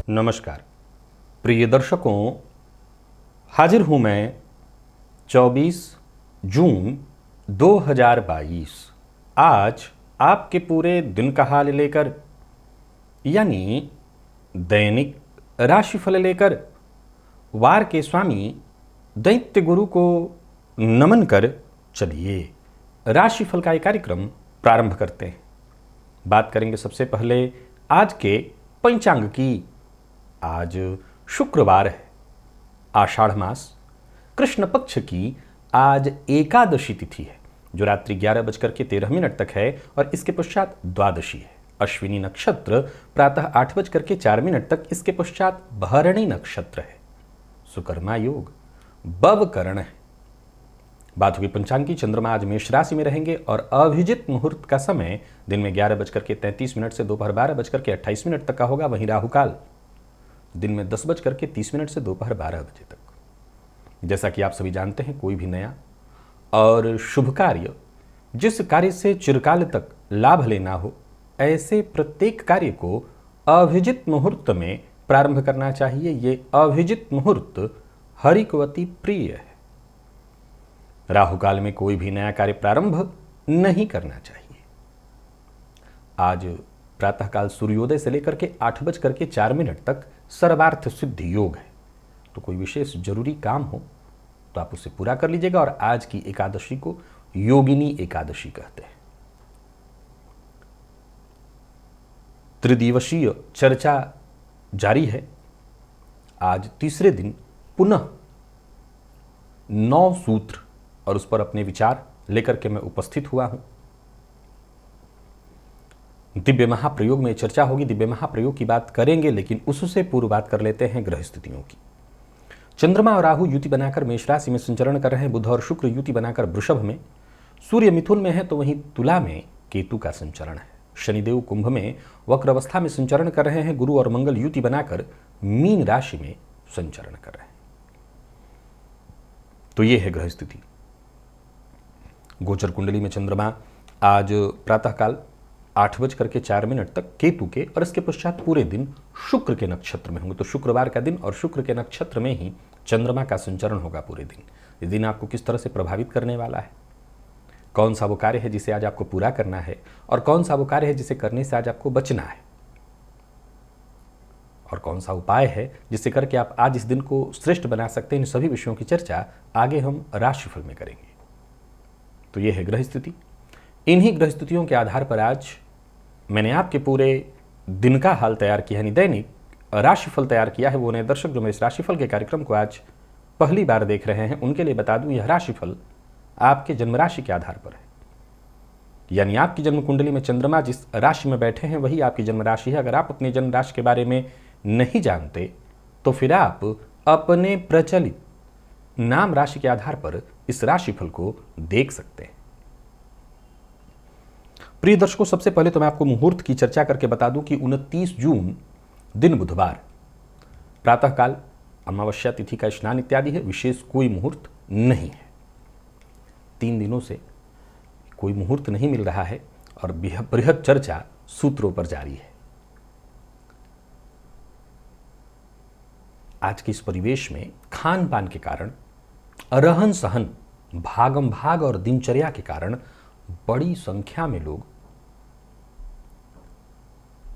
नमस्कार प्रिय दर्शकों, हाजिर हूं मैं 24 जून 2022 आज आपके पूरे दिन का हाल लेकर, यानी दैनिक राशिफल लेकर वार के स्वामी दैत्य गुरु को नमन कर चलिए राशिफल का एक कार्यक्रम प्रारंभ करते हैं। बात करेंगे सबसे पहले आज के पंचांग की। आज शुक्रवार है, आषाढ़ मास, कृष्ण पक्ष की आज एकादशी तिथि है जो रात्रि 11:13 तक है और इसके पश्चात द्वादशी है। अश्विनी नक्षत्र प्रातः 8:04 तक, इसके पश्चात भरणी नक्षत्र है। सुकर्मा योग बवकरण है। बात हुई पंचांग की। चंद्रमा आज मेष राशि में रहेंगे और अभिजित मुहूर्त का समय दिन में 11:33 से दोपहर 12:28 तक का होगा। वहीं राहुकाल दिन में 10:30 से दोपहर 12 बजे तक। जैसा कि आप सभी जानते हैं, कोई भी नया और शुभ कार्य, जिस कार्य से चिरकाल तक लाभ लेना हो, ऐसे प्रत्येक कार्य को अभिजित मुहूर्त में प्रारंभ करना चाहिए। ये अभिजित मुहूर्त हरि को अति प्रिय है। राहुकाल में कोई भी नया कार्य प्रारंभ नहीं करना चाहिए। आज प्रातःकाल सूर्योदय से लेकर के 8:04 तक सर्वार्थ सिद्धि योग है। तो कोई विशेष जरूरी काम हो तो आप उसे पूरा कर लीजिएगा। और आज की एकादशी को योगिनी एकादशी कहते हैं। त्रिदिवसीय चर्चा जारी है। आज तीसरे दिन पुनः 9 सूत्र और उस पर अपने विचार लेकर के मैं उपस्थित हुआ हूं। दिव्य महाप्रयोग में चर्चा होगी, दिव्य महाप्रयोग की बात करेंगे, लेकिन उससे पूर्व बात कर लेते हैं ग्रह स्थितियों की। चंद्रमा और राहु युति बनाकर मेष राशि में संचरण कर रहे हैं। बुध और शुक्र युति बनाकर वृषभ में, सूर्य मिथुन में है, तो वहीं तुला में केतु का संचरण है। शनिदेव कुंभ में वक्र अवस्था में संचरण कर रहे हैं। गुरु और मंगल युति बनाकर मीन राशि में संचरण कर रहे हैं। तो यह है ग्रह स्थिति। गोचर कुंडली में चंद्रमा आज प्रातःकाल 8:04 तक केतु के और इसके पश्चात पूरे दिन शुक्र के नक्षत्र में होंगे। तो शुक्रवार का दिन और शुक्र के नक्षत्र में ही चंद्रमा का संचरण होगा पूरे दिन। ये दिन आपको किस तरह से प्रभावित करने वाला है, कौन सा वो कार्य है जिसे आज आपको पूरा करना है, और कौन सा वो कार्य है जिसे करने से आज आपको बचना है, और कौन सा उपाय है जिससे करके आप आज इस दिन को श्रेष्ठ बना सकते हैं, इन सभी विषयों की चर्चा आगे हम राशिफल में करेंगे। तो ये है ग्रह स्थिति। इन्हीं ग्रह स्थितियों के आधार पर आज मैंने आपके पूरे दिन का हाल तैयार किया, यानी दैनिक राशिफल तैयार किया है। वो नए दर्शक जो मेरे इस राशिफल के कार्यक्रम को आज पहली बार देख रहे हैं, उनके लिए बता दूं, यह राशिफल आपके जन्म राशि के आधार पर है। यानी आपकी जन्म कुंडली में चंद्रमा जिस राशि में बैठे हैं वही आपकी जन्म राशि है। अगर आप अपनी जन्म राशि के बारे में नहीं जानते तो फिर आप अपने प्रचलित नाम राशि के आधार पर इस राशिफल को देख सकते हैं। प्रिय दर्शकों, सबसे पहले तो मैं आपको मुहूर्त की चर्चा करके बता दूं कि 29 जून दिन बुधवार, प्रातःकाल अमावस्या तिथि का स्नान इत्यादि है। विशेष कोई मुहूर्त नहीं है। 3 दिनों से कोई मुहूर्त नहीं मिल रहा है और बृहद चर्चा सूत्रों पर जारी है। आज के इस परिवेश में खान पान के कारण, रहन सहन, भागम भाग और दिनचर्या के कारण बड़ी संख्या में लोग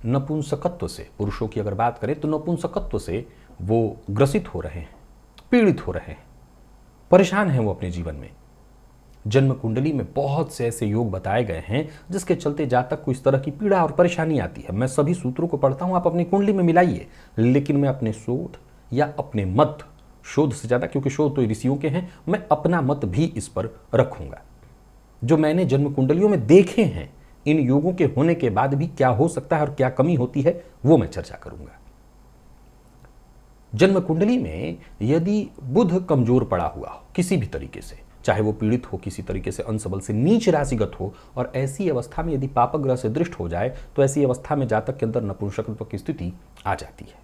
नपुंसकत्व से, पुरुषों की अगर बात करें तो नपुंसकत्व से वो ग्रसित हो रहे हैं, पीड़ित हो रहे हैं, परेशान हैं वो अपने जीवन में। जन्म कुंडली में बहुत से ऐसे योग बताए गए हैं जिसके चलते जातक को इस तरह की पीड़ा और परेशानी आती है। मैं सभी सूत्रों को पढ़ता हूं, आप अपनी कुंडली में मिलाइए, लेकिन मैं अपने शोध या अपने मत, शोध से ज्यादा, क्योंकि शोध तो ऋषियों के हैं, मैं अपना मत भी इस पर रखूंगा। जो मैंने जन्म कुंडलियों में देखे हैं, इन योगों के होने के बाद भी क्या हो सकता है और क्या कमी होती है, वो मैं चर्चा करूंगा। जन्म कुंडली में यदि बुध कमजोर पड़ा हुआ हो किसी भी तरीके से, चाहे वो पीड़ित हो किसी तरीके से, अंश बल से नीच राशिगत हो, और ऐसी अवस्था में यदि पाप ग्रह से दृष्ट हो जाए तो ऐसी अवस्था में जातक के अंदर नपुंसकत्व की स्थिति आ जाती है।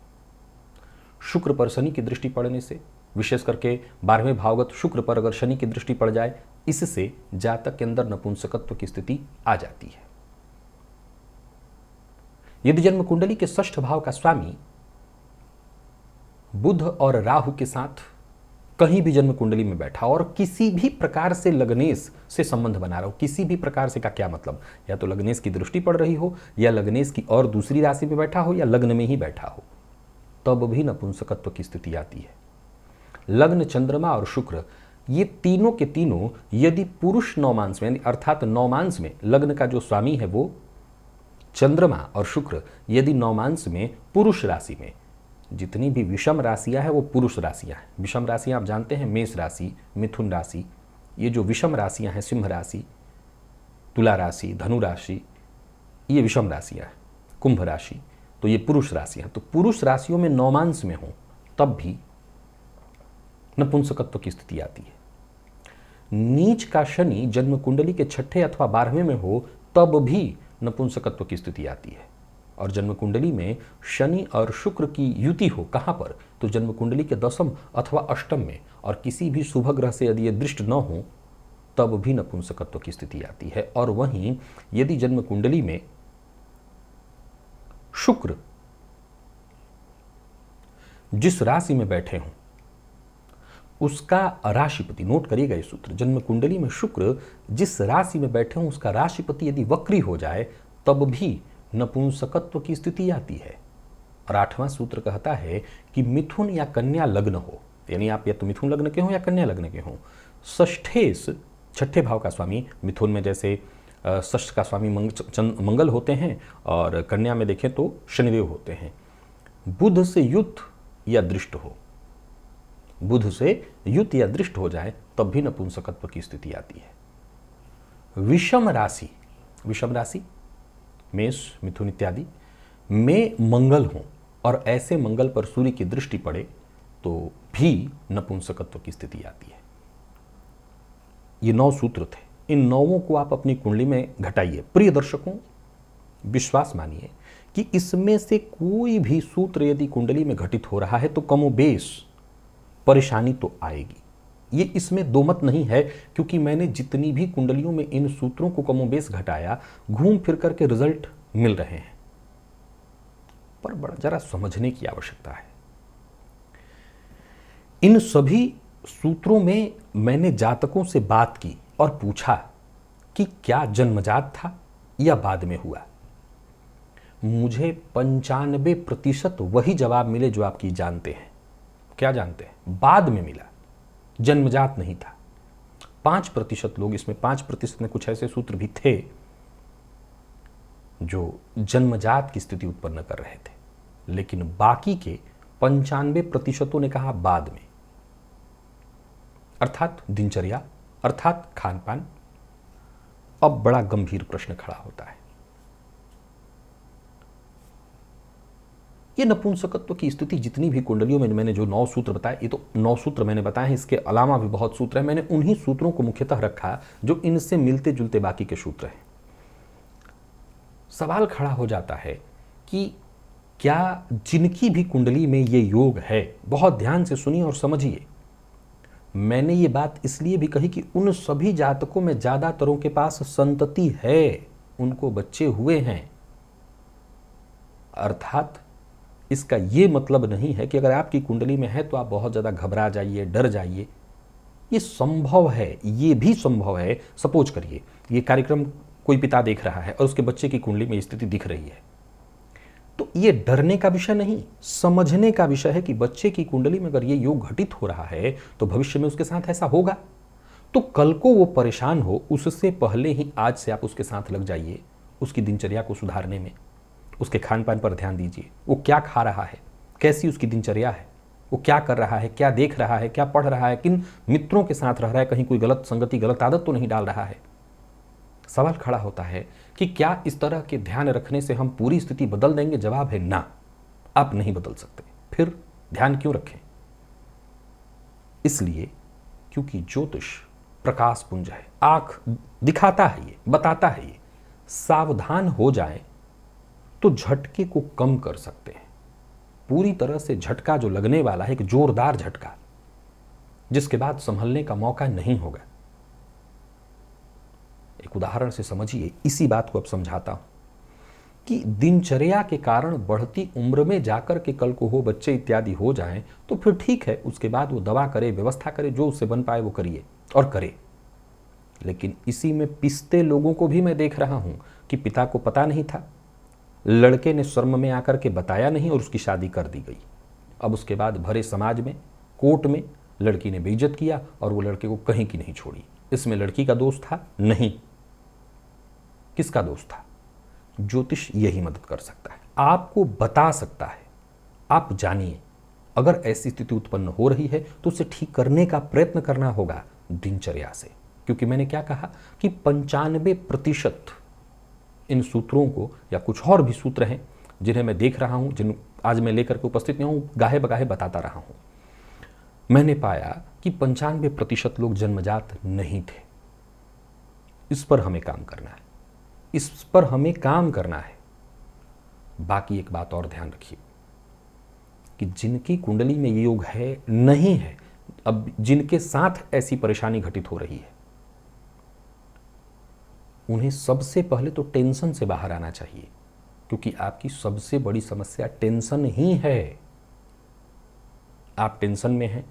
शुक्र पर शनि की दृष्टि पड़ने से, विशेष करके 12वें भावगत शुक्र पर अगर शनि की दृष्टि पड़ जाए, इससे जातक के अंदर नपुंसकत्व की स्थिति आ जाती है। यदि जन्म कुंडली के षष्ठ भाव का स्वामी बुध और राहु के साथ कहीं भी जन्म कुंडली में बैठा और किसी भी प्रकार से लग्नेश से संबंध बना रहा हो, किसी भी प्रकार से का क्या मतलब, या तो लग्नेश की दृष्टि पड़ रही हो, या लग्नेश की और दूसरी राशि में बैठा हो, या लग्न में ही बैठा हो, तब भी नपुंसकत्व की स्थिति आती है। लग्न, चंद्रमा और शुक्र, ये तीनों के तीनों यदि पुरुष नौमांस में, अर्थात नौमांस में लग्न का जो स्वामी है वो चंद्रमा और शुक्र, यदि नौमांस में पुरुष राशि में, जितनी भी विषम राशियां हैं वो पुरुष राशियां हैं। विषम राशियां आप जानते हैं, मेष राशि, मिथुन राशि, ये जो विषम राशियां हैं, सिंह राशि, तुला राशि, धनु राशि, ये विषम राशियां हैं। कुंभ राशि, तो ये पुरुष राशियां। तो पुरुष राशियों में नौमांस में हो तब भी नपुंसकत्व की स्थिति आती है। नीच का शनि जन्म कुंडली के छठे अथवा 12वें में हो तब भी नपुंसकत्व की स्थिति आती है। और जन्म कुंडली में शनि और शुक्र की युति हो, कहां पर, तो जन्म कुंडली के 10म अथवा 8म में, और किसी भी शुभ ग्रह से यदि ये दृष्ट न हो तब भी नपुंसकत्व की स्थिति आती है। और वहीं यदि जन्म कुंडली में शुक्र जिस राशि में बैठे हों उसका राशिपति, नोट करिएगा ये सूत्र, जन्म कुंडली में शुक्र जिस राशि में बैठे हों उसका राशिपति यदि वक्री हो जाए तब भी नपुंसकत्व की स्थिति आती है। और 8वां सूत्र कहता है कि मिथुन या कन्या लग्न हो, यानी आप या तो मिथुन लग्न के हो या कन्या लग्न के हो, षष्ठेश, छठे भाव का स्वामी, मिथुन में जैसे षष्ठ का स्वामी मंगल होते हैं और कन्या में देखें तो शनिदेव होते हैं, बुध से युत या दृष्ट हो, बुध से युत या दृष्ट हो जाए तब भी नपुंसकत्व की स्थिति आती है। विषम राशि, विषम राशि मेष, मिथुन इत्यादि में मंगल हो और ऐसे मंगल पर सूर्य की दृष्टि पड़े तो भी नपुंसकत्व की स्थिति आती है। ये 9 सूत्र थे, इन 9 को आप अपनी कुंडली में घटाइए। प्रिय दर्शकों, विश्वास मानिए कि इसमें से कोई भी सूत्र यदि कुंडली में घटित हो रहा है तो कमोबेश परेशानी तो आएगी, ये इसमें दो मत नहीं है, क्योंकि मैंने जितनी भी कुंडलियों में इन सूत्रों को कमोबेश घटाया, घूम फिर करके रिजल्ट मिल रहे हैं, पर बड़ा जरा समझने की आवश्यकता है। इन सभी सूत्रों में मैंने जातकों से बात की और पूछा कि क्या जन्मजात था या बाद में हुआ। मुझे 95% वही जवाब मिले जो आपकी जानते हैं। क्या जानते हैं? बाद में मिला, जन्मजात नहीं था। 5% लोग, इसमें 5% में कुछ ऐसे सूत्र भी थे जो जन्मजात की स्थिति उत्पन्न कर रहे थे, लेकिन बाकी के 95% ने कहा बाद में, अर्थात दिनचर्या, अर्थात खान पान। अब बड़ा गंभीर प्रश्न खड़ा होता है, ये नपुंसकत्व की स्थिति जितनी भी कुंडलियों में मैंने जो 9 सूत्र बताए, ये तो 9 सूत्र मैंने बताए हैं, इसके अलावा भी बहुत सूत्र हैं। मैंने उन्हीं सूत्रों को मुख्यतः रखा जो इनसे मिलते जुलते बाकी के सूत्र हैं। सवाल खड़ा हो जाता है कि क्या जिनकी भी कुंडली में ये योग है, बहुत ध्यान से सुनिए और समझिए, मैंने ये बात इसलिए भी कही कि उन सभी जातकों में ज्यादातरों के पास संतति है, उनको बच्चे हुए हैं। अर्थात इसका ये मतलब नहीं है कि अगर आपकी कुंडली में है तो आप बहुत ज़्यादा घबरा जाइए, डर जाइए। ये संभव है, ये भी संभव है। सपोज करिए ये कार्यक्रम कोई पिता देख रहा है और उसके बच्चे की कुंडली में स्थिति दिख रही है, तो ये डरने का विषय नहीं, समझने का विषय है कि बच्चे की कुंडली में अगर ये योग घटित हो रहा है तो भविष्य में उसके साथ ऐसा होगा। तो कल को वो परेशान हो, उससे पहले ही आज से आप उसके साथ लग जाइए, उसकी दिनचर्या को सुधारने में। उसके खान पान पर ध्यान दीजिए, वो क्या खा रहा है, कैसी उसकी दिनचर्या है, वो क्या कर रहा है, क्या देख रहा है, क्या पढ़ रहा है, किन मित्रों के साथ रह रहा है, कहीं कोई गलत संगति, गलत आदत तो नहीं डाल रहा है। सवाल खड़ा होता है कि क्या इस तरह के ध्यान रखने से हम पूरी स्थिति बदल देंगे? जवाब है ना, आप नहीं बदल सकते। फिर ध्यान क्यों रखें? इसलिए क्योंकि ज्योतिष प्रकाश पुंज है, आंख दिखाता है, ये बताता है, ये सावधान हो जाए तो झटके को कम कर सकते हैं। पूरी तरह से झटका जो लगने वाला है, एक जोरदार झटका, जिसके बाद संभलने का मौका नहीं होगा। एक उदाहरण से समझिए, इसी बात को अब समझाता हूं कि दिनचर्या के कारण बढ़ती उम्र में जाकर के कल को हो बच्चे इत्यादि हो जाएं तो फिर ठीक है, उसके बाद वो दवा करे, व्यवस्था करे, जो उससे बन पाए वो करिए और करे। लेकिन इसी में पिसते लोगों को भी मैं देख रहा हूं कि पिता को पता नहीं था, लड़के ने शर्म में आकर के बताया नहीं और उसकी शादी कर दी गई। अब उसके बाद भरे समाज में, कोर्ट में लड़की ने बेइज्जत किया और वो लड़के को कहीं की नहीं छोड़ी। इसमें लड़की का दोष था? नहीं। किसका दोष था? ज्योतिष यही मदद कर सकता है, आपको बता सकता है। आप जानिए, अगर ऐसी स्थिति उत्पन्न हो रही है तो उसे ठीक करने का प्रयत्न करना होगा दिनचर्या से। क्योंकि मैंने क्या कहा कि 95% इन सूत्रों को, या कुछ और भी सूत्र हैं जिन्हें मैं देख रहा हूं, जिन आज मैं लेकर के उपस्थित नहीं हूं, गाहे बगाहे बताता रहा हूं, मैंने पाया कि 95% लोग जन्मजात नहीं थे। इस पर हमें काम करना है, इस पर हमें काम करना है। बाकी एक बात और ध्यान रखिए कि जिनकी कुंडली में ये योग है, नहीं है, अब जिनके साथ ऐसी परेशानी घटित हो रही है, उन्हें सबसे पहले तो टेंशन से बाहर आना चाहिए। क्योंकि आपकी सबसे बड़ी समस्या टेंशन ही है। आप टेंशन में हैं,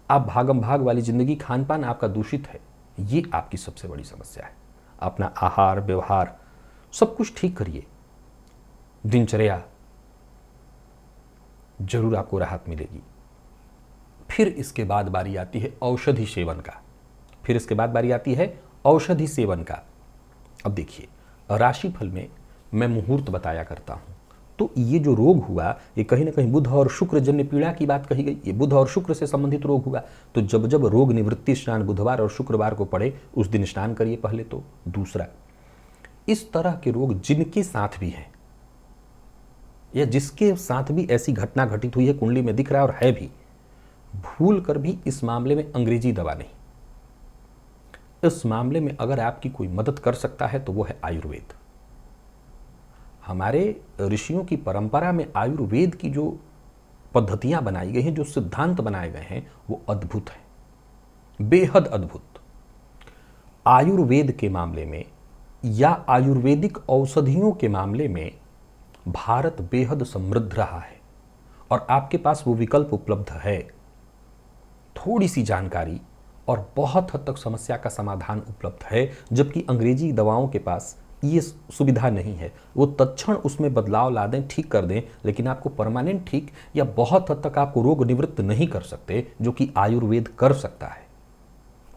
आप भागम भाग वाली जिंदगी, खान पान आपका दूषित है, ये आपकी सबसे बड़ी समस्या है। अपना आहार व्यवहार सब कुछ ठीक करिए, दिनचर्या, जरूर आपको राहत मिलेगी। फिर इसके बाद बारी आती है औषधि सेवन का। फिर इसके बाद बारी आती है औषधि सेवन का। अब देखिए, राशिफल में मैं मुहूर्त बताया करता हूं, तो ये जो रोग हुआ, ये कहीं ना कहीं बुध और शुक्र जन्य पीड़ा की बात कही गई। ये बुध और शुक्र से संबंधित रोग हुआ, तो जब जब रोग निवृत्ति स्नान बुधवार और शुक्रवार को पड़े, उस दिन स्नान करिए पहले तो। दूसरा, इस तरह के रोग जिनके साथ भी हैं, या जिसके साथ भी ऐसी घटना घटित हुई है, कुंडली में दिख रहा है और है भी, भूल कर भी इस मामले में अंग्रेजी दवा नहीं। इस मामले में अगर आपकी कोई मदद कर सकता है तो वो है आयुर्वेद। हमारे ऋषियों की परंपरा में आयुर्वेद की जो पद्धतियां बनाई गई हैं, जो सिद्धांत बनाए गए हैं, वो अद्भुत है, बेहद अद्भुत। आयुर्वेद के मामले में या आयुर्वेदिक औषधियों के मामले में भारत बेहद समृद्ध रहा है और आपके पास वो विकल्प उपलब्ध है। थोड़ी सी जानकारी और बहुत हद तक समस्या का समाधान उपलब्ध है, जबकि अंग्रेजी दवाओं के पास ये सुविधा नहीं है। वो तत्क्षण उसमें बदलाव ला दें, ठीक कर दें, लेकिन आपको परमानेंट ठीक या बहुत हद तक आपको रोग निवृत्त नहीं कर सकते, जो कि आयुर्वेद कर सकता है।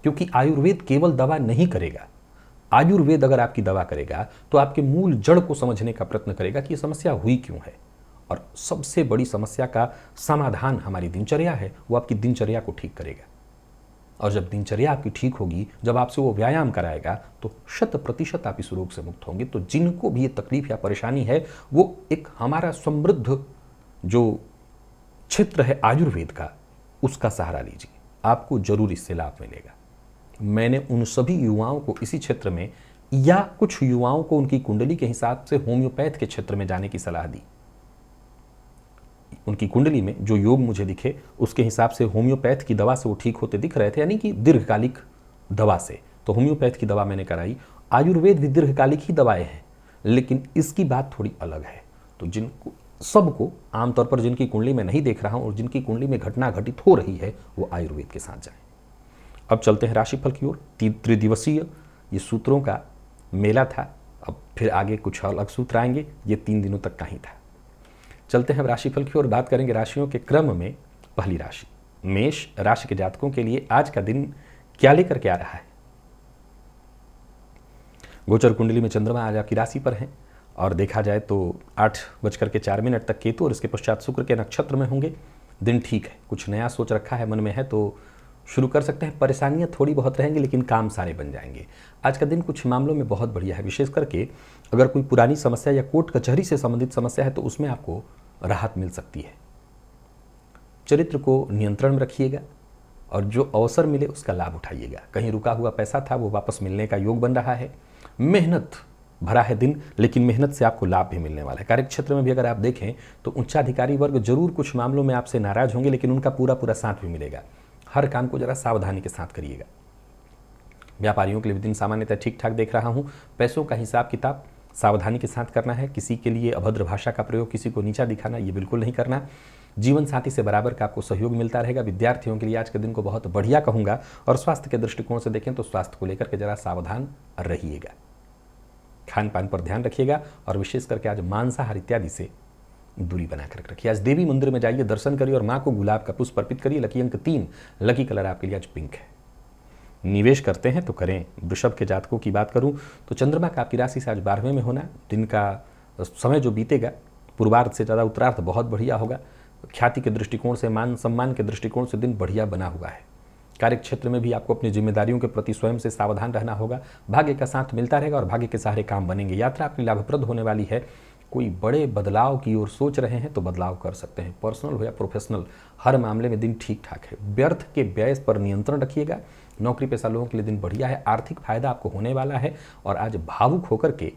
क्योंकि आयुर्वेद केवल दवा नहीं करेगा। आयुर्वेद अगर आपकी दवा करेगा तो आपके मूल जड़ को समझने का प्रयत्न करेगा कि ये समस्या हुई क्यों है। और सबसे बड़ी समस्या का समाधान हमारी दिनचर्या है, वो आपकी दिनचर्या को ठीक करेगा। और जब दिनचर्या आपकी ठीक होगी, जब आपसे वो व्यायाम कराएगा, तो 100% आप इस रोग से मुक्त होंगे। तो जिनको भी ये तकलीफ या परेशानी है, वो एक हमारा समृद्ध जो क्षेत्र है आयुर्वेद का, उसका सहारा लीजिए, आपको जरूर इससे लाभ मिलेगा। मैंने उन सभी युवाओं को इसी क्षेत्र में, या कुछ युवाओं को उनकी कुंडली के हिसाब से होम्योपैथ के क्षेत्र में जाने की सलाह दी। उनकी कुंडली में जो योग मुझे दिखे, उसके हिसाब से होम्योपैथ की दवा से वो ठीक होते दिख रहे थे, यानी कि दीर्घकालिक दवा से। तो होम्योपैथ की दवा मैंने कराई। आयुर्वेद भी दीर्घकालिक ही दवाएं हैं, लेकिन इसकी बात थोड़ी अलग है। तो जिनको, सबको आमतौर पर जिनकी कुंडली में नहीं देख रहा हूं और जिनकी कुंडली में घटना घटित हो रही है, वो आयुर्वेद के साथ जाएं। अब चलते हैं राशिफल की ओर। त्रिदिवसीय ये सूत्रों का मेला था, अब फिर आगे कुछ अलग सूत्र आएंगे, ये 3 दिनों तक का ही था। चलते हैं राशिफल की ओर, बात करेंगे राशियों के क्रम में। पहली राशि मेष राशि के जातकों के लिए आज का दिन क्या लेकर के आ रहा है। गोचर कुंडली में चंद्रमा आज आपकी राशि पर है और देखा जाए तो 8:04 तक केतु और इसके पश्चात शुक्र के नक्षत्र में होंगे। दिन ठीक है, कुछ नया सोच रखा है मन में है तो शुरू कर सकते हैं। परेशानियां थोड़ी बहुत रहेंगी, लेकिन काम सारे बन जाएंगे। आज का दिन कुछ मामलों में बहुत बढ़िया है, विशेष करके अगर कोई पुरानी समस्या या कोर्ट कचहरी से संबंधित समस्या है तो उसमें आपको राहत मिल सकती है। चरित्र को नियंत्रण में रखिएगा और जो अवसर मिले उसका लाभ उठाइएगा। कहीं रुका हुआ पैसा था वो वापस मिलने का योग बन रहा है। मेहनत भरा है दिन, लेकिन मेहनत से आपको लाभ भी मिलने वाला है। कार्यक्षेत्र में भी अगर आप देखें तो उच्चाधिकारी वर्ग जरूर कुछ मामलों में आपसे नाराज होंगे, लेकिन उनका पूरा पूरा साथ भी मिलेगा। हर काम को जरा सावधानी के साथ करिएगा। व्यापारियों के लिए भी दिन सामान्यतः ठीक ठाक देख रहा हूं। पैसों का हिसाब किताब सावधानी के साथ करना है। किसी के लिए अभद्र भाषा का प्रयोग, किसी को नीचा दिखाना, ये बिल्कुल नहीं करना। जीवन साथी से बराबर का आपको सहयोग मिलता रहेगा। विद्यार्थियों के लिए आज के दिन को बहुत बढ़िया कहूंगा। और स्वास्थ्य के दृष्टिकोण से देखें तो स्वास्थ्य को लेकर के जरा सावधान रहिएगा। खान पान पर ध्यान रखिएगा और विशेष करके आज मांसाहार इत्यादि से दूरी बनाकर रखिए। आज देवी मंदिर में जाइए, दर्शन करिए और मां को गुलाब का पुष्प अर्पित करिए। लकी अंक 3, लकी कलर आपके लिए आज पिंक है। निवेश करते हैं तो करें। वृषभ के जातकों की बात करूं तो चंद्रमा का आपकी राशि से आज 12वें में होना। दिन का समय जो बीतेगा पूर्वार्ध से ज़्यादा उत्तरार्ध बहुत बढ़िया होगा। ख्याति के दृष्टिकोण से, मान सम्मान के दृष्टिकोण से दिन बढ़िया बना हुआ है। कार्यक्षेत्र में भी आपको अपनी जिम्मेदारियों के प्रति स्वयं से सावधान रहना होगा। भाग्य का साथ मिलता रहेगा और भाग्य के सहारे काम बनेंगे। यात्रा आपकी लाभप्रद होने वाली है। कोई बड़े बदलाव की ओर सोच रहे हैं तो बदलाव कर सकते हैं। पर्सनल हो या प्रोफेशनल, हर मामले में दिन ठीक ठाक है। व्यर्थ के व्यय पर नियंत्रण रखिएगा। नौकरी पेशा लोगों के लिए दिन बढ़िया है। आर्थिक फायदा आपको होने वाला है और आज भावुक होकर के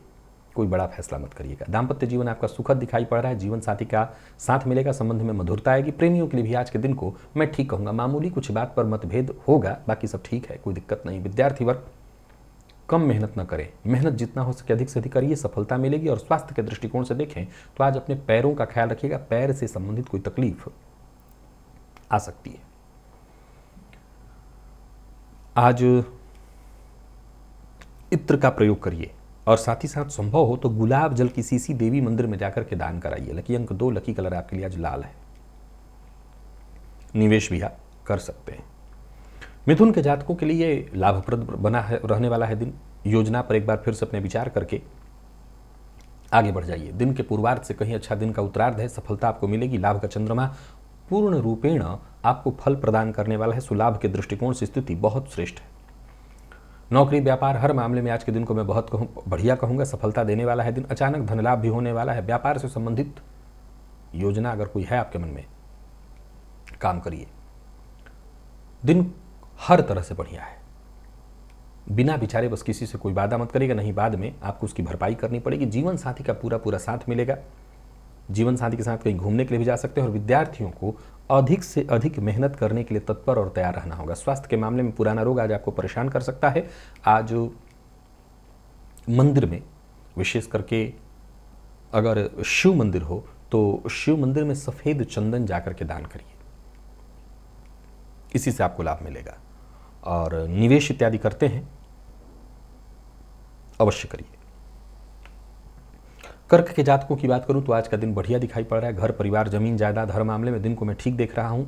कोई बड़ा फैसला मत करिएगा। दाम्पत्य जीवन आपका सुखद दिखाई पड़ रहा है। जीवन साथी का साथ मिलेगा, संबंध में मधुरता आएगी। प्रेमियों के लिए भी आज के दिन को मैं ठीक कहूँगा। मामूली कुछ बात पर मतभेद होगा, बाकी सब ठीक है, कोई दिक्कत नहीं। विद्यार्थी वर्ग कम मेहनत न करें। मेहनत जितना हो सके अधिक से अधिक करिए, सफलता मिलेगी। और स्वास्थ्य के दृष्टिकोण से देखें तो आज अपने पैरों का ख्याल रखिएगा। पैर से संबंधित कोई तकलीफ आ सकती है। आज इत्र का प्रयोग करिए और साथ ही साथ संभव हो तो गुलाब जल की शीशी देवी मंदिर में जाकर के दान कराइए। लकी अंक 2, लकी कलर आपके लिए आज लाल है। निवेश भी आप कर सकते हैं। मिथुन के जातकों के लिए लाभप्रद बना है, रहने वाला है दिन। योजना पर एक बार फिर से अपने विचार करके आगे बढ़ जाइए। दिन के पूर्वार्ध से कहीं अच्छा दिन का उत्तरार्ध है। सफलता आपको मिलेगी। लाभ का चंद्रमा पूर्ण रूपेण आपको फल प्रदान करने वाला है। सुलाभ के दृष्टिकोण से स्थिति बहुत श्रेष्ठ है। नौकरी व्यापार हर मामले में आज के दिन को मैं बहुत बढ़िया कहूँगा। सफलता देने वाला है दिन। अचानक धन लाभ भी होने वाला है। व्यापार से संबंधित योजना अगर कोई है आपके मन में, काम करिए। दिन हर तरह से बढ़िया है। बिना विचारे बस किसी से कोई वादा मत करिएगा, नहीं बाद में आपको उसकी भरपाई करनी पड़ेगी। जीवन साथी का पूरा पूरा साथ मिलेगा। जीवन साथी के साथ कहीं घूमने के लिए भी जा सकते हैं। और विद्यार्थियों को अधिक से अधिक मेहनत करने के लिए तत्पर और तैयार रहना होगा। स्वास्थ्य के मामले में पुराना रोग आज आपको परेशान कर सकता है। आज मंदिर में, विशेष करके अगर शिव मंदिर हो तो शिव मंदिर में सफेद चंदन जाकर के दान करिए, इसी से आपको लाभ मिलेगा। और निवेश इत्यादि करते हैं, अवश्य करिए। कर्क के जातकों की बात करूं तो आज का दिन बढ़िया दिखाई पड़ रहा है। घर परिवार जमीन जायदाद हर मामले में दिन को मैं ठीक देख रहा हूं।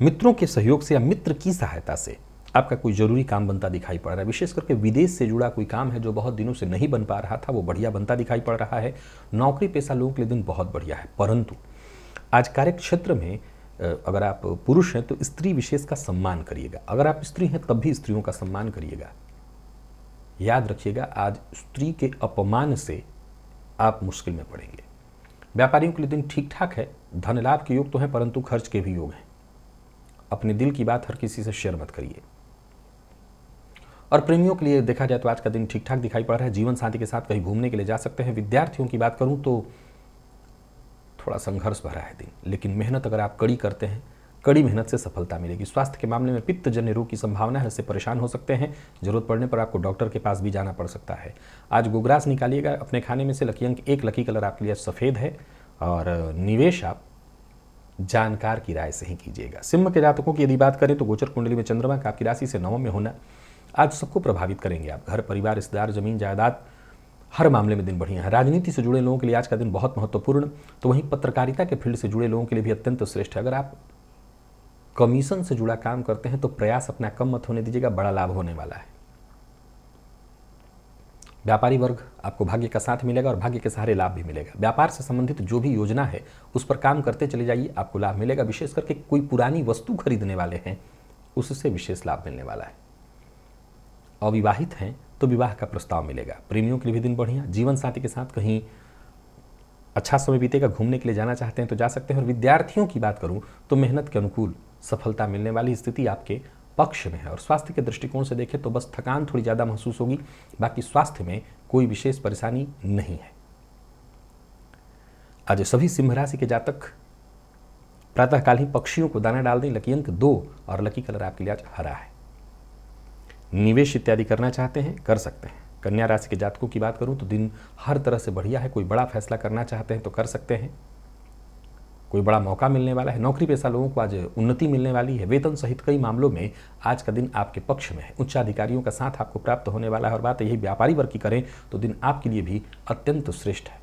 मित्रों के सहयोग से या मित्र की सहायता से आपका कोई जरूरी काम बनता दिखाई पड़ रहा है। विशेष करके विदेश से जुड़ा कोई काम है जो बहुत दिनों से नहीं बन पा रहा था, वो बढ़िया बनता दिखाई पड़ रहा है। नौकरी पेशा लोगों के लिए दिन बहुत बढ़िया है। परंतु आज कार्यक्षेत्र में अगर आप पुरुष हैं तो स्त्री विशेष का सम्मान करिएगा। अगर आप स्त्री हैं तब भी स्त्रियों का सम्मान करिएगा। याद रखिएगा, आज स्त्री के अपमान से आप मुश्किल में पड़ेंगे। व्यापारियों के लिए दिन ठीक ठाक है। धन लाभ के योग तो हैं, परंतु खर्च के भी योग हैं। अपने दिल की बात हर किसी से शेयर मत करिए। और प्रेमियों के लिए देखा जाए तो आज का दिन ठीक ठाक दिखाई पड़ रहा है। जीवन साथी के साथ कहीं घूमने के लिए जा सकते हैं। विद्यार्थियों की बात करूं तो थोड़ा संघर्ष भरा है दिन, लेकिन मेहनत अगर आप कड़ी करते हैं, कड़ी मेहनत से सफलता मिलेगी। स्वास्थ्य के मामले में पित्त जन्य रोग की संभावना है, इससे परेशान हो सकते हैं। जरूरत पड़ने पर आपको डॉक्टर के पास भी जाना पड़ सकता है। आज गुग्रास निकालिएगा अपने खाने में से। लकी अंक 1, लकी कलर आपके लिए सफ़ेद है। और निवेश आप जानकार की राय से ही कीजिएगा। सिंह के जातकों की यदि बात करें तो गोचर कुंडली में चंद्रमा का आपकी राशि से 9 में होना आज सबको प्रभावित करेंगे। आप घर परिवार रिश्तेदार जमीन जायदाद हर मामले में दिन बढ़िया है। राजनीति से जुड़े लोगों के लिए आज का दिन बहुत महत्वपूर्ण, तो वहीं पत्रकारिता के फील्ड से जुड़े लोगों के लिए भी अत्यंत श्रेष्ठ है। अगर आप कमीशन से जुड़ा काम करते हैं तो प्रयास अपना कम मत होने दीजिएगा, बड़ा लाभ होने वाला है। व्यापारी वर्ग आपको भाग्य का साथ मिलेगा और भाग्य के सहारे लाभ भी मिलेगा। व्यापार से संबंधित जो भी योजना है उस पर काम करते चले जाइए, आपको लाभ मिलेगा। विशेष करके कोई पुरानी वस्तु खरीदने वाले हैं उससे विशेष लाभ मिलने वाला है। अविवाहित हैं तो विवाह का प्रस्ताव मिलेगा। प्रेमियों के लिए भी दिन बढ़िया। जीवन साथी के साथ कहीं अच्छा समय बीतेगा, घूमने के लिए जाना चाहते हैं तो जा सकते हैं। और विद्यार्थियों की बात करूं तो मेहनत के अनुकूल सफलता मिलने वाली स्थिति आपके पक्ष में है। और स्वास्थ्य के दृष्टिकोण से देखें तो बस थकान थोड़ी ज़्यादा महसूस होगी, बाकी स्वास्थ्य में कोई विशेष परेशानी नहीं है। आज सभी सिंह राशि के जातक प्रातःकाल ही पक्षियों को दाना डाल दें। लकी अंक 2 और लकी कलर आपके लिए आज हरा है। निवेश इत्यादि करना चाहते हैं कर सकते हैं। कन्या राशि के जातकों की बात करूं तो दिन हर तरह से बढ़िया है। कोई बड़ा फैसला करना चाहते हैं तो कर सकते हैं। कोई बड़ा मौका मिलने वाला है। नौकरी पेशा लोगों को आज उन्नति मिलने वाली है। वेतन सहित कई मामलों में आज का दिन आपके पक्ष में है। उच्च अधिकारियों का साथ आपको प्राप्त होने वाला है। और बात यही व्यापारी वर्ग की करें तो दिन आपके लिए भी अत्यंत श्रेष्ठ है।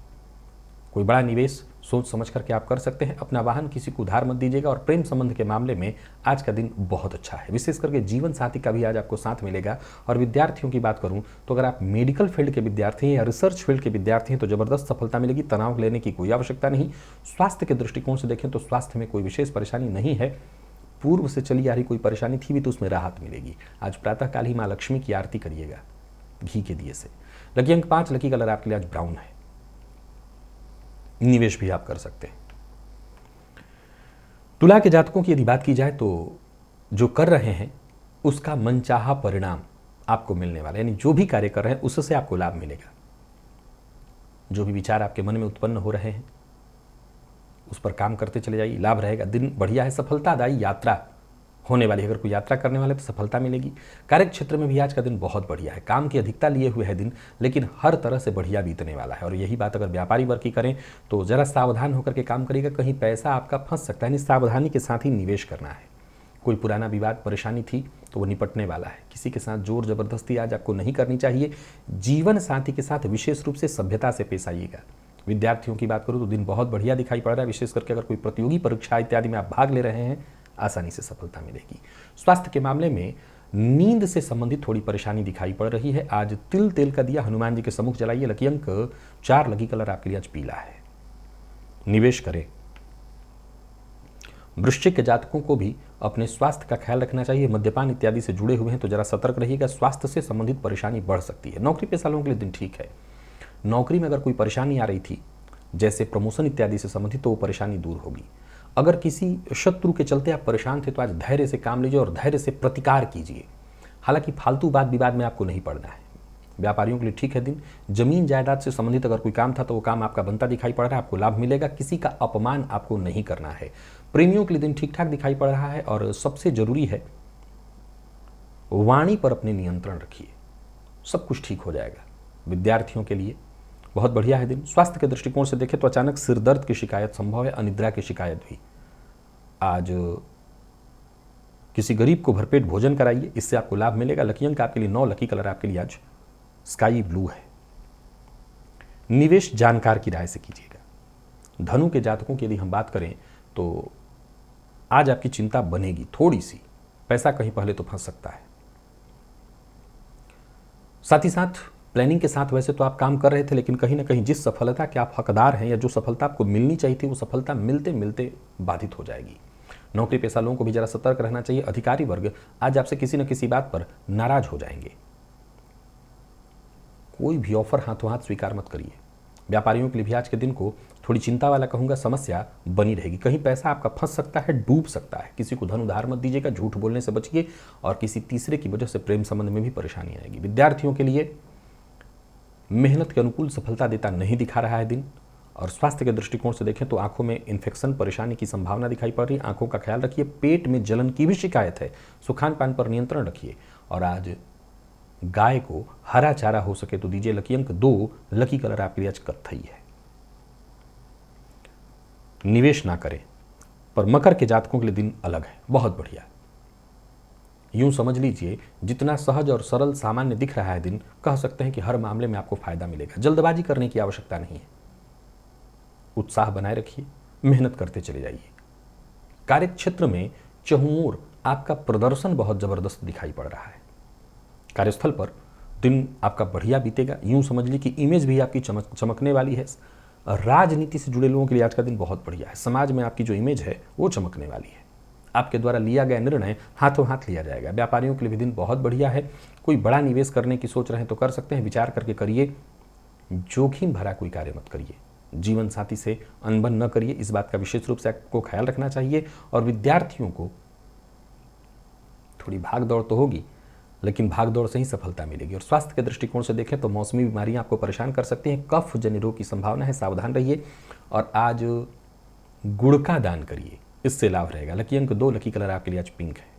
कोई बड़ा निवेश सोच समझ करके आप कर सकते हैं। अपना वाहन किसी को उधार मत दीजिएगा। और प्रेम संबंध के मामले में आज का दिन बहुत अच्छा है। विशेष करके जीवन साथी का भी आज आपको साथ मिलेगा। और विद्यार्थियों की बात करूं तो अगर आप मेडिकल फील्ड के विद्यार्थी हैं या रिसर्च फील्ड के विद्यार्थी हैं तो जबरदस्त सफलता मिलेगी। तनाव लेने की कोई आवश्यकता नहीं। स्वास्थ्य के दृष्टिकोण से देखें तो स्वास्थ्य में कोई विशेष परेशानी नहीं है। पूर्व से चली आ रही कोई परेशानी थी भी तो उसमें राहत मिलेगी। आज प्रातःकाल ही माँ लक्ष्मी की आरती करिएगा घी के दिए से। लकी अंक 5, लकी कलर आपके लिए आज ब्राउन है। निवेश भी आप कर सकते हैं। तुला के जातकों की यदि बात की जाए तो जो कर रहे हैं उसका मनचाहा परिणाम आपको मिलने वाला है। यानी जो भी कार्य कर रहे हैं उससे आपको लाभ मिलेगा। जो भी विचार आपके मन में उत्पन्न हो रहे हैं उस पर काम करते चले जाइए, लाभ रहेगा। दिन बढ़िया है। सफलतादायी यात्रा होने वाली है। अगर कोई यात्रा करने वाले तो सफलता मिलेगी। कार्य क्षेत्र में भी आज का दिन बहुत बढ़िया है। काम की अधिकता लिए हुए है दिन, लेकिन हर तरह से बढ़िया बीतने वाला है। और यही बात अगर व्यापारी वर्ग की करें तो जरा सावधान होकर के काम करिएगा। कहीं पैसा आपका फंस सकता है। सावधानी के साथ ही निवेश करना है। कोई पुराना विवाद परेशानी थी तो वो निपटने वाला है। किसी के साथ जोर जबरदस्ती आज आपको नहीं करनी चाहिए। जीवन साथी के साथ विशेष रूप से सभ्यता से पेश आइएगा। विद्यार्थियों की बात करूँ तो दिन बहुत बढ़िया दिखाई पड़ रहा है। विशेष करके अगर कोई प्रतियोगी परीक्षा इत्यादि में आप भाग ले रहे हैं आसानी से सफलता मिलेगी। स्वास्थ्य के मामले में नींद से संबंधित थोड़ी परेशानी दिखाई पड़ रही है। आज तिल तेल का दिया हनुमान जी के सम्मुख जलाइए। लकी अंक 4, लकी कलर आपके लिए आज पीला है। निवेश करें। वृश्चिक के जातकों को भी अपने स्वास्थ्य का ख्याल रखना चाहिए। मद्यपान इत्यादि से जुड़े हुए हैं तो जरा सतर्क रहिएगा। स्वास्थ्य से संबंधित परेशानी बढ़ सकती है। नौकरी पेशा लोगों के लिए दिन ठीक है। नौकरी में अगर कोई परेशानी आ रही थी जैसे प्रमोशन इत्यादि से संबंधित तो वो परेशानी दूर होगी। अगर किसी शत्रु के चलते आप परेशान थे तो आज धैर्य से काम लीजिए और धैर्य से प्रतिकार कीजिए। हालांकि फालतू वाद विवाद में आपको नहीं पड़ना है। व्यापारियों के लिए ठीक है दिन। जमीन जायदाद से संबंधित अगर कोई काम था तो वो काम आपका बनता दिखाई पड़ रहा है। आपको लाभ मिलेगा। किसी का अपमान आपको नहीं करना है। प्रेमियों के लिए दिन ठीक ठाक दिखाई पड़ रहा है। और सबसे जरूरी है वाणी पर अपने नियंत्रण रखिए, सब कुछ ठीक हो जाएगा। विद्यार्थियों के लिए बहुत बढ़िया है दिन। स्वास्थ्य के दृष्टिकोण से देखें तो अचानक सिर दर्द की शिकायत संभव है। अनिद्रा की शिकायत भी। आज किसी गरीब को भरपेट भोजन कराइए, इससे आपको लाभ मिलेगा। लकी अंक आपके लिए 9, लकी कलर आपके लिए आज स्काई ब्लू है। निवेश जानकार की राय से कीजिएगा। धनु के जातकों की यदि हम बात करें तो आज आपकी चिंता बनेगी थोड़ी सी। पैसा कहीं पहले तो फंस सकता है। साथ ही साथ प्लानिंग के साथ वैसे तो आप काम कर रहे थे, लेकिन कहीं ना कहीं जिस सफलता के आप हकदार हैं या जो सफलता आपको मिलनी चाहिए थी वो सफलता मिलते मिलते बाधित हो जाएगी। नौकरी पेशा लोगों को भी जरा सतर्क रहना चाहिए। अधिकारी वर्ग आज आपसे किसी न किसी बात पर नाराज हो जाएंगे। कोई भी ऑफर हाथों हाथ स्वीकार मत करिए। व्यापारियों के लिए भी आज के दिन को थोड़ी चिंता वाला कहूंगा, समस्या बनी रहेगी। कहीं पैसा आपका फंस सकता है, डूब सकता है। किसी को धन उधार मत दीजिएगा। झूठ बोलने से बचिए। और किसी तीसरे की वजह से प्रेम संबंध में भी परेशानी आएगी। विद्यार्थियों के लिए मेहनत के अनुकूल सफलता देता नहीं दिखा रहा है दिन। और स्वास्थ्य के दृष्टिकोण से देखें तो आंखों में इन्फेक्शन परेशानी की संभावना दिखाई पड़ रही है। आंखों का ख्याल रखिए। पेट में जलन की भी शिकायत है। सुखान पान पर नियंत्रण रखिए। और आज गाय को हरा चारा हो सके तो दीजिए। लकी अंक 2, लकी कलर आपके लिए आज कत्थई है। निवेश ना करें। पर मकर के जातकों के लिए दिन अलग है, बहुत बढ़िया। यूं समझ लीजिए जितना सहज और सरल सामान्य दिख रहा है दिन, कह सकते हैं कि हर मामले में आपको फायदा मिलेगा। जल्दबाजी करने की आवश्यकता नहीं है। उत्साह बनाए रखिए। मेहनत करते चले जाइए। कार्य क्षेत्र में चहुओर आपका प्रदर्शन बहुत जबरदस्त दिखाई पड़ रहा है। कार्यस्थल पर दिन आपका बढ़िया बीतेगा। यूं समझ लीजिए कि इमेज भी आपकी चमकने वाली है। राजनीति से जुड़े लोगों के लिए आज का दिन बहुत बढ़िया है। समाज में आपकी जो इमेज है वो चमकने वाली है। आपके द्वारा लिया गया निर्णय हाथों हाथ लिया जाएगा। व्यापारियों के लिए भी दिन बहुत बढ़िया है। कोई बड़ा निवेश करने की सोच रहे हैं तो कर सकते हैं। विचार करके करिए। जोखिम भरा कोई कार्य मत करिए। जीवन साथी से अनबन न करिए, इस बात का विशेष रूप से आपको ख्याल रखना चाहिए। और विद्यार्थियों को थोड़ी भाग दौड़ तो होगी, लेकिन भाग दौड़ से ही सफलता मिलेगी। और स्वास्थ्य के दृष्टिकोण से देखें तो मौसमी बीमारियां आपको परेशान कर सकती हैं, कफ जन्य रोग की संभावना है, सावधान रहिए। और आज गुड़ का दान करिए, इससे लाभ रहेगा। लकी अंक 2, लकी कलर आपके लिए आज पिंक है।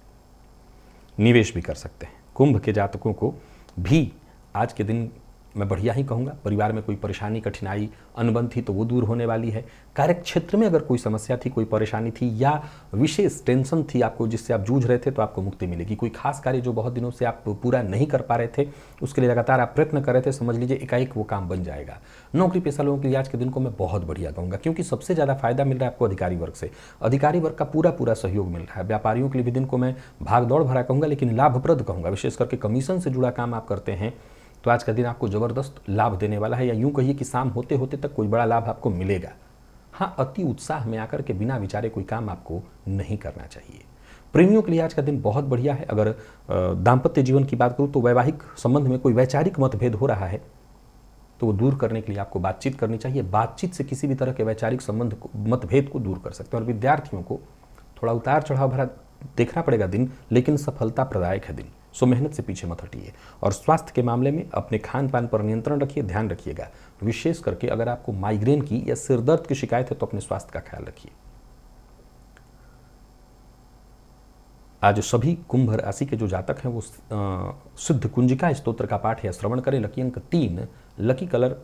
निवेश भी कर सकते हैं। कुंभ के जातकों को भी आज के दिन मैं बढ़िया ही कहूँगा। परिवार में कोई परेशानी, कठिनाई, अनबन थी तो वो दूर होने वाली है। कार्य क्षेत्र में अगर कोई समस्या थी, कोई परेशानी थी या विशेष टेंशन थी आपको जिससे आप जूझ रहे थे, तो आपको मुक्ति मिलेगी। कोई खास कार्य जो बहुत दिनों से आप पूरा नहीं कर पा रहे थे, उसके लिए लगातार आप प्रयत्न कर रहे थे, समझ लीजिए एकाएक वो काम बन जाएगा। नौकरी पेशा लोगों के लिए आज के दिन को मैं बहुत बढ़िया कहूँगा, क्योंकि सबसे ज़्यादा फायदा मिल रहा है आपको अधिकारी वर्ग से। अधिकारी वर्ग का पूरा सहयोग मिल रहा है। व्यापारियों के लिए भी दिन को मैं भाग दौड़ भरा कहूँगा, लेकिन लाभप्रद कहूँगा। विशेष करके कमीशन से जुड़ा काम आप करते हैं तो आज का दिन आपको जबरदस्त लाभ देने वाला है, या यूं कहिए कि शाम होते होते तक कोई बड़ा लाभ आपको मिलेगा। हाँ, अति उत्साह में आकर के बिना विचारे कोई काम आपको नहीं करना चाहिए। प्रेमियों के लिए आज का दिन बहुत बढ़िया है। अगर दाम्पत्य जीवन की बात करूं तो वैवाहिक संबंध में कोई वैचारिक मतभेद हो रहा है तो वो दूर करने के लिए आपको बातचीत करनी चाहिए। बातचीत से किसी भी तरह के वैचारिक संबंध को, मतभेद को दूर कर सकते हैं। और विद्यार्थियों को थोड़ा उतार चढ़ाव भरा देखना पड़ेगा दिन, लेकिन सफलता प्रदायक है दिन, सो मेहनत से पीछे मत हटिए। और स्वास्थ्य के मामले में अपने खान पान पर नियंत्रण रखिए, ध्यान रखिएगा। विशेष करके अगर आपको माइग्रेन की या सिर दर्द की शिकायत है तो अपने स्वास्थ्य का ख्याल रखिए। आज सभी कुंभ राशि के जो जातक हैं वो सिद्ध कुंजिका स्तोत्र का पाठ या श्रवण करें। लकी अंक 3, लकी कलर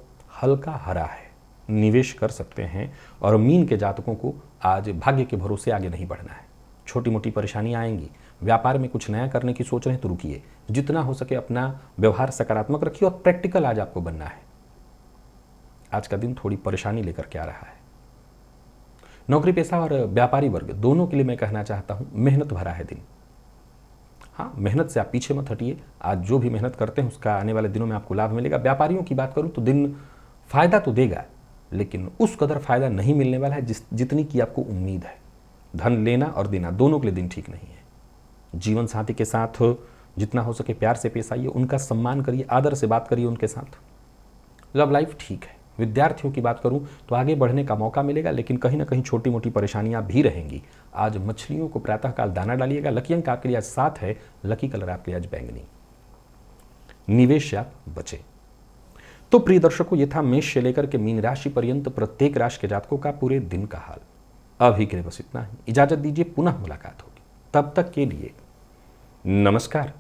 हल्का हरा है, निवेश कर सकते हैं। और मीन के जातकों को आज भाग्य के भरोसे आगे नहीं बढ़ना है। छोटी मोटी परेशानियां आएंगी। व्यापार में कुछ नया करने की सोच रहे हैं तो रुकिए, जितना हो सके अपना व्यवहार सकारात्मक रखिए। और प्रैक्टिकल आज आपको बनना है। आज का दिन थोड़ी परेशानी लेकर के आ रहा है। नौकरी पेशा और व्यापारी वर्ग दोनों के लिए मैं कहना चाहता हूं, मेहनत भरा है दिन। हाँ, मेहनत से आप पीछे मत हटिए। आज जो भी मेहनत करते हैं उसका आने वाले दिनों में आपको लाभ मिलेगा। व्यापारियों की बात करूं तो दिन फायदा तो देगा, लेकिन उस कदर फायदा नहीं मिलने वाला है जितनी की आपको उम्मीद है। धन लेना और देना दोनों के लिए दिन ठीक नहीं है। जीवन साथी के साथ जितना हो सके प्यार से पेश आइए, उनका सम्मान करिए, आदर से बात करिए उनके साथ। लव लाइफ ठीक है। विद्यार्थियों की बात करूं तो आगे बढ़ने का मौका मिलेगा, लेकिन कहीं ना कहीं छोटी मोटी परेशानियां भी रहेंगी। आज मछलियों को प्रातःकाल दाना डालिएगा। लकी अंक आपके लिए आज 7 है, लकी कलर आपके लिए आज बैंगनी। निवेश से आप बचे। तो प्रिय दर्शकों, ये था मेष से लेकर के मीन राशि पर्यंत प्रत्येक राशि के जातकों का पूरे दिन का हाल। अभी के लिए बस इतना ही। इजाजत दीजिए, पुनः मुलाकात होगी। तब तक के लिए नमस्कार।